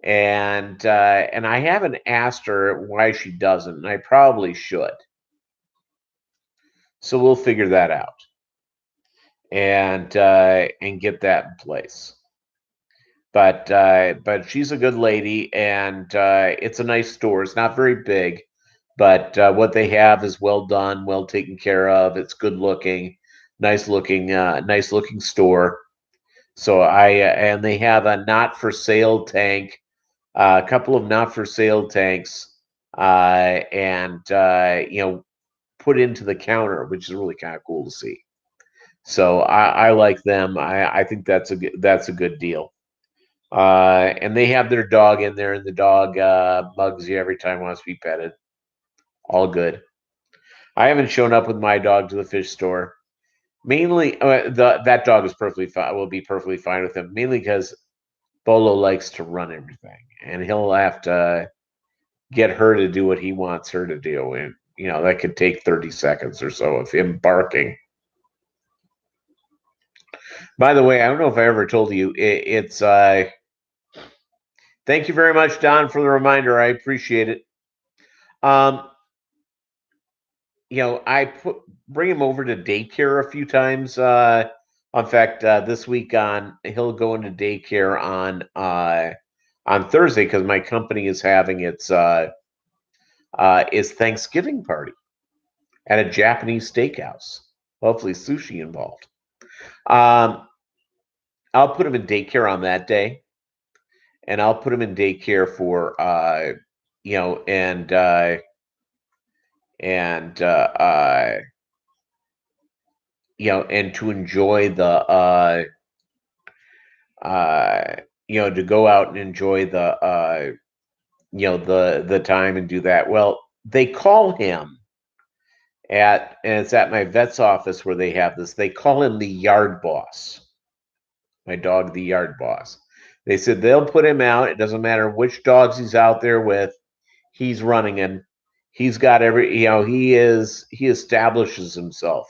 Speaker 1: and I haven't asked her why she doesn't, and I probably should. So we'll figure that out and get that in place. But she's a good lady, and it's a nice store. It's not very big, but what they have is well done, well taken care of. It's good looking, nice looking store. So and they have a not for sale tank, a couple of not for sale tanks, and you know, put into the counter, which is really kind of cool to see. So I like them. I think that's a good deal. And they have their dog in there, and the dog bugs you every time it wants to be petted. All good. I haven't shown up with my dog to the fish store. Mainly, that dog is perfectly fine. Will be perfectly fine with him. Mainly because Bolo likes to run everything, and he'll have to get her to do what he wants her to do, and you know that could take 30 seconds or so of him barking. By the way, I don't know if I ever told you, it's thank you very much, Don, for the reminder. I appreciate it. Um, you know, bring him over to daycare a few times. In fact, this week he'll go into daycare on Thursday because my company is having its Thanksgiving party at a Japanese steakhouse. Hopefully, sushi involved. I'll put him in daycare on that day, and I'll put him in daycare for you know, and you know, and to enjoy the you know, to go out and enjoy the you know, the time and do that. Well, they call him and it's at my vet's office where they have this. They call him the yard boss. My dog, the yard boss. They said they'll put him out. It doesn't matter which dogs he's out there with. He's running him. He's got every, he establishes himself.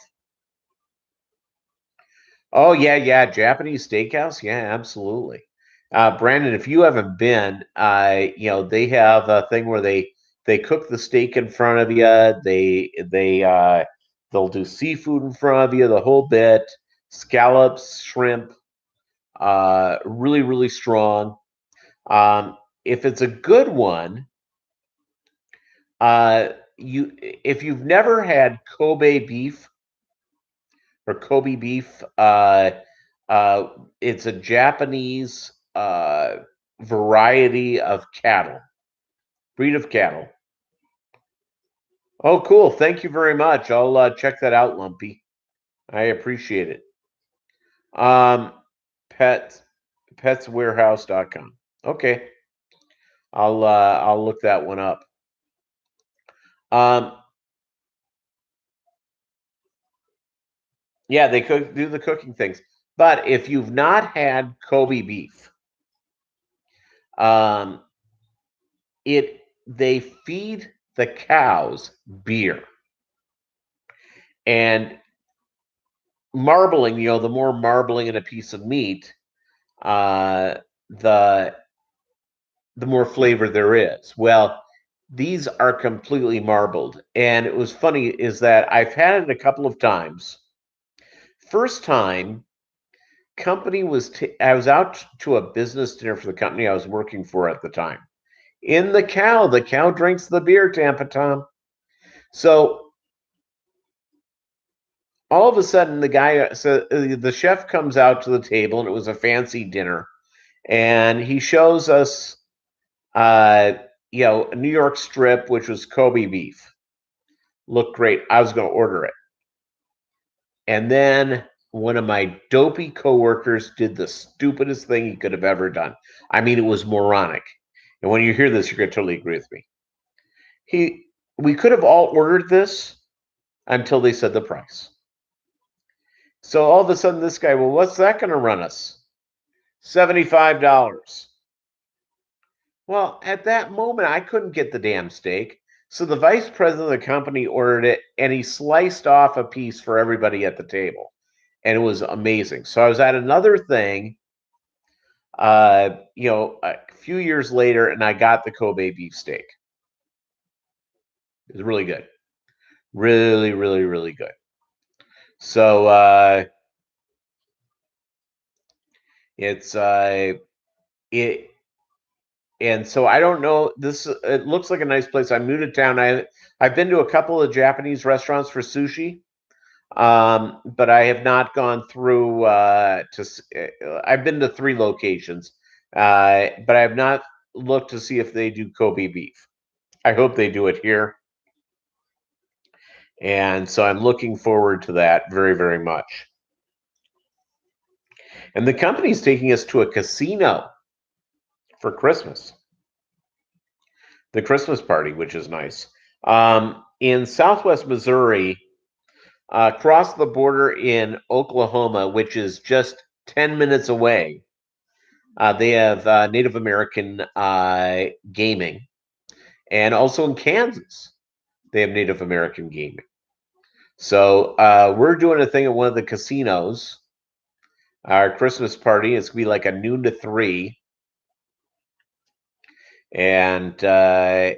Speaker 1: Oh yeah, Japanese steakhouse. Yeah, absolutely. Brandon, if you haven't been, they have a thing where they cook the steak in front of you. They'll do seafood in front of you, the whole bit. Scallops, shrimp, really really strong. If it's a good one, if you've never had Kobe beef or Kobe beef, it's a Japanese variety of cattle, breed of cattle. Oh, cool! Thank you very much. I'll check that out, Lumpy. I appreciate it. Pet petswarehouse.com. Okay, I'll look that one up. Yeah, they do the cooking things. But if you've not had Kobe beef, they feed the cows beer and marbling. The more marbling in a piece of meat, the more flavor there is. Well, these are completely marbled, and it was funny is that I've had it a couple of times. First time, company I was out to a business dinner for the company I was working for at the time. The cow drinks the beer, Tampa Tom. So all of a sudden, the chef comes out to the table, and it was a fancy dinner, and he shows us, a New York strip, which was Kobe beef. Looked great. I was going to order it, and then one of my dopey coworkers did the stupidest thing he could have ever done. I mean, it was moronic. And when you hear this, you're going to totally agree with me. We could have all ordered this until they said the price. So all of a sudden, this guy, well, what's that going to run us? $75. Well, at that moment, I couldn't get the damn steak. So the vice president of the company ordered it, and he sliced off a piece for everybody at the table. And it was amazing. So I was at another thing, a few years later, and I got the Kobe beef steak. It was really good. Really, really, really good. So it's it and so I don't know. It looks like a nice place. I'm new to town. I've been to a couple of Japanese restaurants for sushi, but I have not gone through I've been to 3 locations, but I have not looked to see if they do Kobe beef. I hope they do it here, and so I'm looking forward to that very, very much. And the company's taking us to a casino for Christmas. The Christmas party, which is nice. In Southwest Missouri, across the border in Oklahoma, which is just 10 minutes away, they have Native American gaming. And also in Kansas, they have Native American gaming. So we're doing a thing at one of the casinos. Our Christmas party is going to be like a noon to 3. And I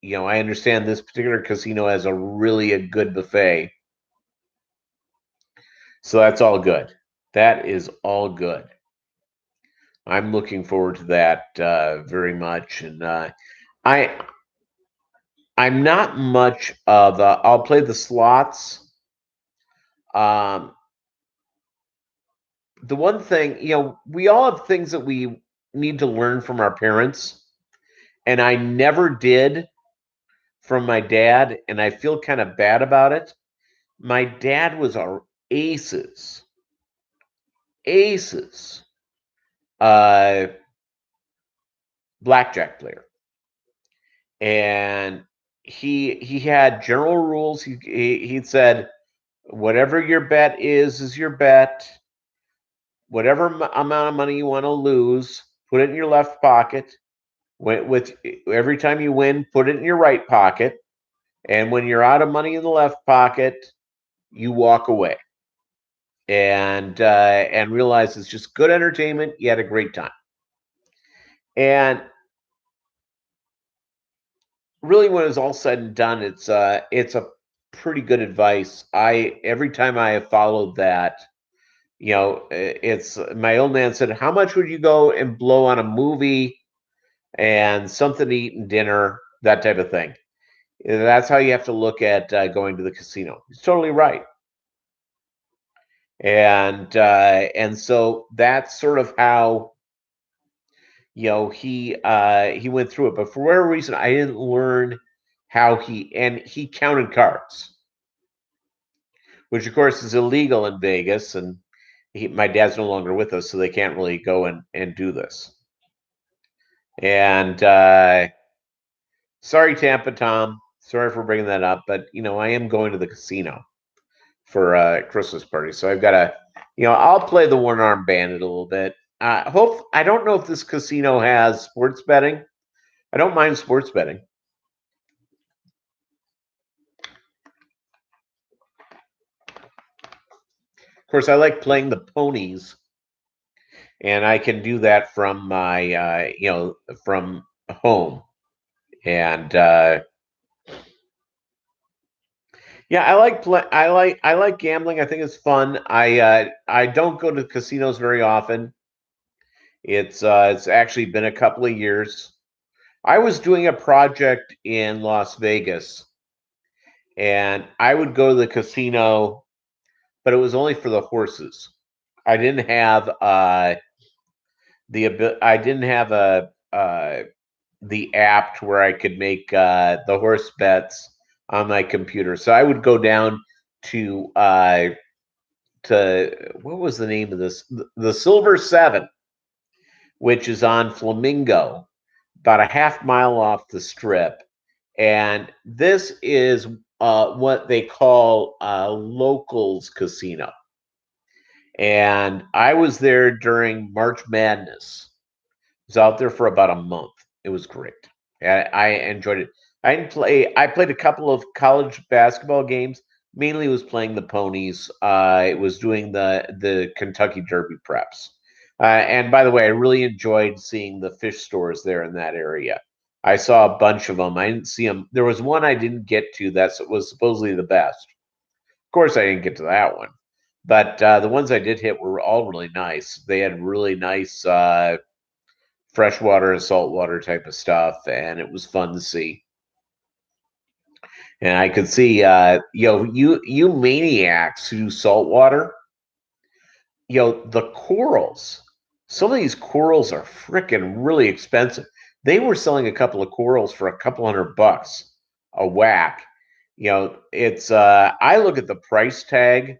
Speaker 1: understand this particular casino has a good buffet, so that's all good. That is all good. I'm looking forward to that very much, and I'm not much of I'll play the slots. The one thing, we all have things that we need to learn from our parents, and I never did from my dad, and I feel kind of bad about it. My dad was our aces blackjack player. And he had general rules. He said, whatever your bet is your bet. Whatever amount of money you want to lose, put it in your left pocket. With every time you win, put it in your right pocket. And when you're out of money in the left pocket, you walk away and realize it's just good entertainment. You had a great time. And really, when it's all said and done, it's a pretty good advice. Every time I have followed that, it's my old man said, how much would you go and blow on a movie and something to eat and dinner, that type of thing? That's how you have to look at going to the casino. He's totally right. And so that's sort of how he went through it. But for whatever reason, I didn't learn how he counted cards, which of course is illegal in Vegas. And my dad's no longer with us, so they can't really go and do this. And sorry, Tampa Tom. Sorry for bringing that up, but I am going to the casino for a Christmas party, so I've got to, I'll play the one-armed bandit a little bit. I don't know if this casino has sports betting. I don't mind sports betting. Of course, I like playing the ponies, and I can do that from my, from home. And yeah, I like gambling. I think it's fun. I don't go to casinos very often. It's actually been a couple of years. I was doing a project in Las Vegas, and I would go to the casino, but it was only for the horses. I didn't have I didn't have the app to where I could make the horse bets on my computer. So I would go down to what was the name of this? The Silver Seven, which is on Flamingo, about a half mile off the strip. And this is what they call a locals casino. And I was there during March Madness. I was out there for about a month. It was great. I enjoyed it. I played a couple of college basketball games. Mainly was playing the ponies. I was doing the Kentucky Derby preps. And by the way, I really enjoyed seeing the fish stores there in that area. I saw a bunch of them. I didn't see them. There was one I didn't get to that was supposedly the best. Of course, I didn't get to that one. But the ones I did hit were all really nice. They had really nice freshwater and saltwater type of stuff, and it was fun to see. And I could see, you maniacs who do saltwater, the corals. Some of these corals are freaking really expensive. They were selling a couple of corals for a couple $100 a whack. It's I look at the price tag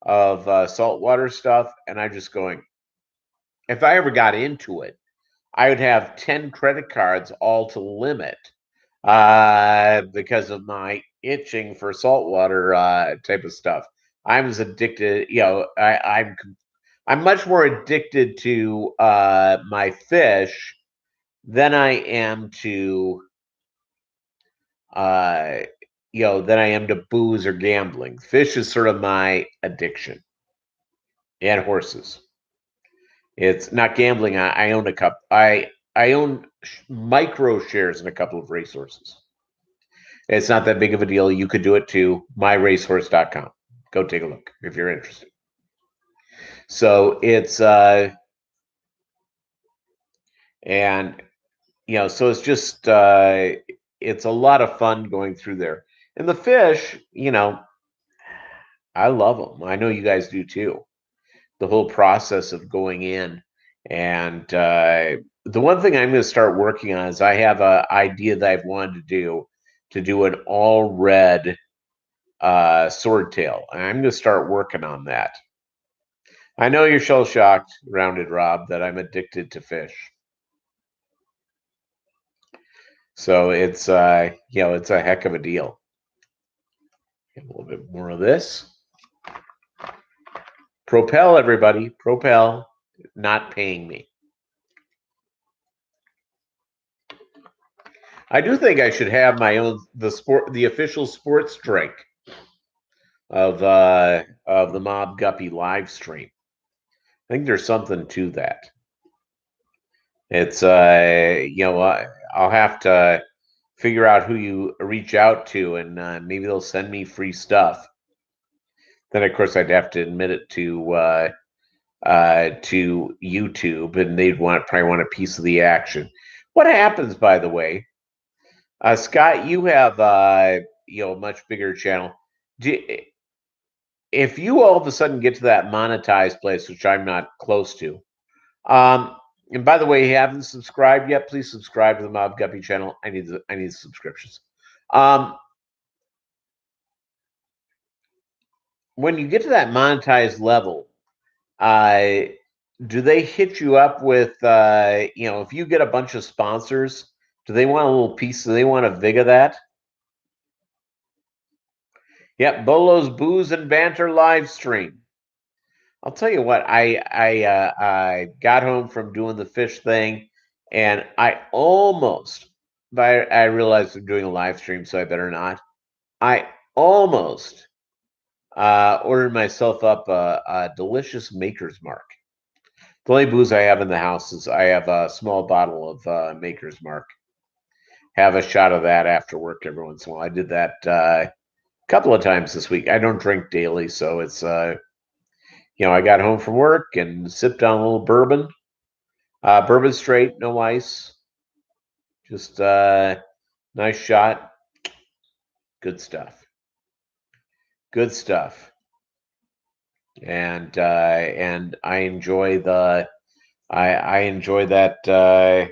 Speaker 1: of saltwater stuff, and I'm just going, if I ever got into it, I would have 10 credit cards all to limit because of my itching for saltwater type of stuff. I'm as addicted, I'm much more addicted to my fish than I am to than I am to booze or gambling. Fish is sort of my addiction, and horses. It's not gambling. I own a cup. I own micro shares in a couple of racehorses. It's not that big of a deal. You could do it too. Myracehorse.com. Go take a look if you're interested. So it's and so it's just it's a lot of fun going through there. And the fish, I love them. I know you guys do too. The whole process of going in. And the one thing I'm going to start working on is I have an idea that I've wanted to do an all red swordtail. And I'm going to start working on that. I know you're shell shocked, Rounded Rob, that I'm addicted to fish. So it's it's a heck of a deal. Get a little bit more of this. Propel, everybody. Propel, not paying me. I do think I should have my own the official sports drink of the Mobb Guppy live stream. I think there's something to that. It's I'll have to figure out who you reach out to, and maybe they'll send me free stuff. Then of course I'd have to admit it to YouTube, and they'd probably want a piece of the action. What happens, by the way, Scott? You have a much bigger channel. If you all of a sudden get to that monetized place, which I'm not close to, and by the way, if you haven't subscribed yet, please subscribe to the Mobb Guppy channel. I need the subscriptions. When you get to that monetized level, do they hit you up with if you get a bunch of sponsors, do they want a little piece? Do they want a vig of that? Yep, Bolo's Booze and Banter live stream. I'll tell you what, I got home from doing the fish thing, and I almost, but I realized I'm doing a live stream, so I better not. I almost ordered myself up a delicious Maker's Mark. The only booze I have in the house is I have a small bottle of Maker's Mark. Have a shot of that after work every once in a while. I did that a couple of times this week. I don't drink daily, so it's I got home from work and sipped on a little bourbon. Bourbon straight, no ice. Just nice shot. Good stuff. Good stuff. And I enjoy I enjoy that. I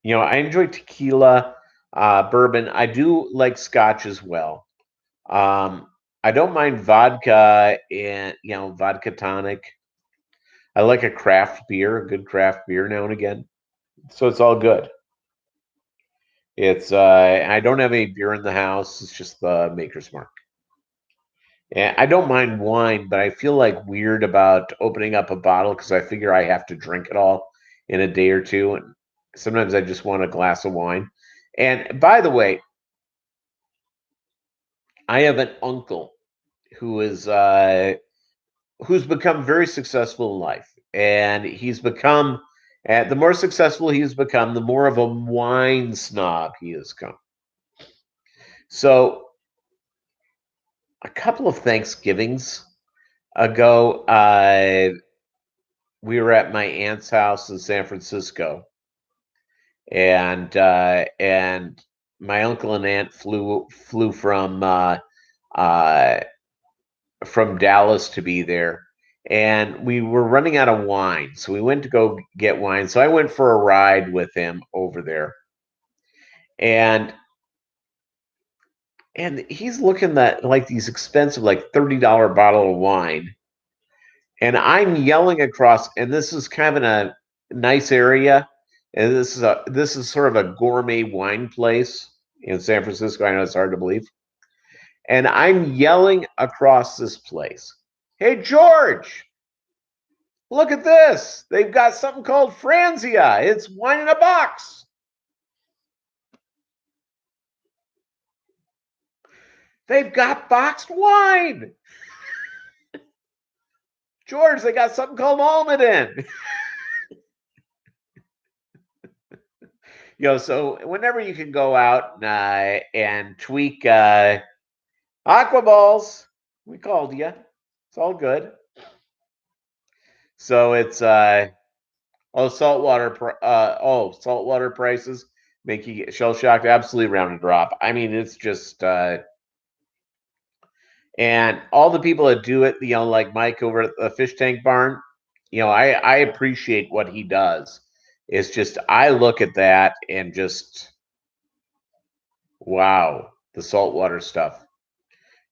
Speaker 1: enjoy tequila, bourbon. I do like scotch as well. I don't mind vodka and vodka tonic. I like a craft beer, a good craft beer now and again. So it's all good. It's I don't have any beer in the house. It's just the Maker's Mark. And I don't mind wine, but I feel like weird about opening up a bottle because I figure I have to drink it all in a day or two. And sometimes I just want a glass of wine. And by the way, I have an uncle who is who's become very successful in life, and he's become the more successful he's become, the more of a wine snob he has come. So a couple of Thanksgivings ago, we were at my aunt's house in San Francisco, and my uncle and aunt flew from Dallas to be there, and we were running out of wine, so we went to go get wine. So I went for a ride with him over there, and he's looking at like these expensive, like $30 bottle of wine, and I'm yelling across. And this is kind of in a nice area, and this is sort of a gourmet wine place in San Francisco. I know it's hard to believe, and I'm yelling across this place, "Hey, George! Look at this. They've got something called Franzia. It's wine in a box." They've got boxed wine. George, they got something called Almaden. So whenever you can go out and tweak aqua balls, we called you. It's all good. So it's saltwater prices make you get shell shocked. Absolutely round and drop. I mean, it's just and all the people that do it, like Mike over at the fish tank barn, I appreciate what he does. It's just I look at that and just wow, the saltwater stuff.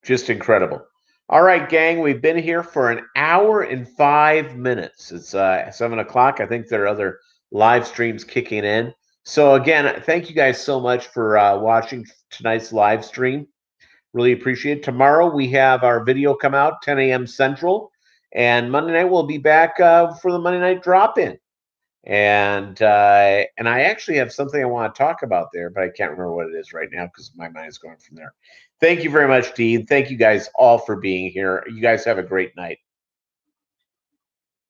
Speaker 1: Just incredible. All right, gang, we've been here for an hour and 5 minutes. It's 7 o'clock. I think there are other live streams kicking in. So again, thank you guys so much for watching tonight's live stream. Really appreciate it. Tomorrow we have our video come out 10 a.m. Central, and Monday night we'll be back for the Monday night drop-in. And I actually have something I want to talk about there, but I can't remember what it is right now because my mind is going from there. Thank you very much, Dean. Thank you guys all for being here. You guys have a great night.